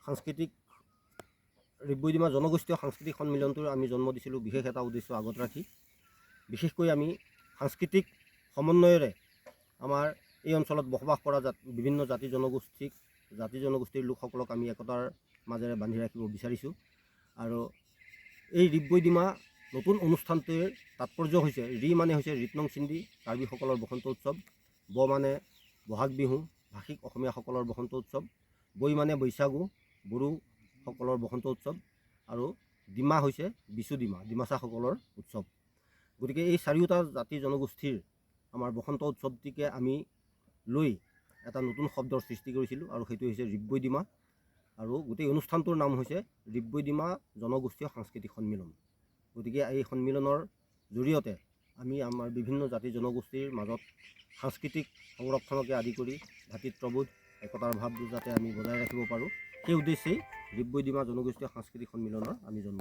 সাংস্কৃতিক ৰিব্বৈডিমা জনগোষ্ঠীয় সাংস্কৃতিক সন্মিলনটোৰ আমি জন্ম দিছিলোঁ বিশেষ এটা উদ্দেশ্য আগত ৰাখি। বিশেষকৈ আমি সাংস্কৃতিক সমন্বয়েৰে আমাৰ এই অঞ্চলত বসবাস কৰা বিভিন্ন জাতি জনগোষ্ঠীৰ লোকসকলক আমি একতাৰ মাজেৰে বান্ধি ৰাখিব বিচাৰিছোঁ। আৰু এই ৰিব্বৈডিমা নতুন অনুষ্ঠানটোৰ তাৎপৰ্য হৈছে মানে হৈছে ৰিপনং চিন্দি কাৰ্বিসকলৰ বসন্ত উৎসৱ, মানে বহাগ বিহু ভাষিক অসমীয়াসকলৰ বসন্ত উৎসৱ, মানে বৈশাগু বড়োসকলৰ বসন্ত উৎসৱ, আৰু ডিমা হৈছে ডিমাচাসকলৰ উৎসৱ। গতিকে এই চাৰিওটা জাতি জনগোষ্ঠীৰ আমাৰ বসন্ত উৎসৱটিকে আমি লৈ এটা নতুন শব্দৰ সৃষ্টি কৰিছিলোঁ আৰু সেইটো হৈছে ৰিব্বৈডিমা। আৰু গোটেই অনুষ্ঠানটোৰ নাম হৈছে ৰিব্বৈডিমা জনগোষ্ঠীয় সাংস্কৃতিক সন্মিলন। গতিকে এই সন্মিলনৰ জৰিয়তে আমি আমাৰ বিভিন্ন জাতি জনগোষ্ঠীৰ মাজত সাংস্কৃতিক সংৰক্ষণকে আদি কৰি ভাতৃত্ববোধ একতাৰ ভাৱটো যাতে আমি বজাই ৰাখিব পাৰোঁ, সেই উদ্দেশ্যেই ৰিব্বৈডিমা জনগোষ্ঠীয় সাংস্কৃতিক সন্মিলনৰ আমি জন্ম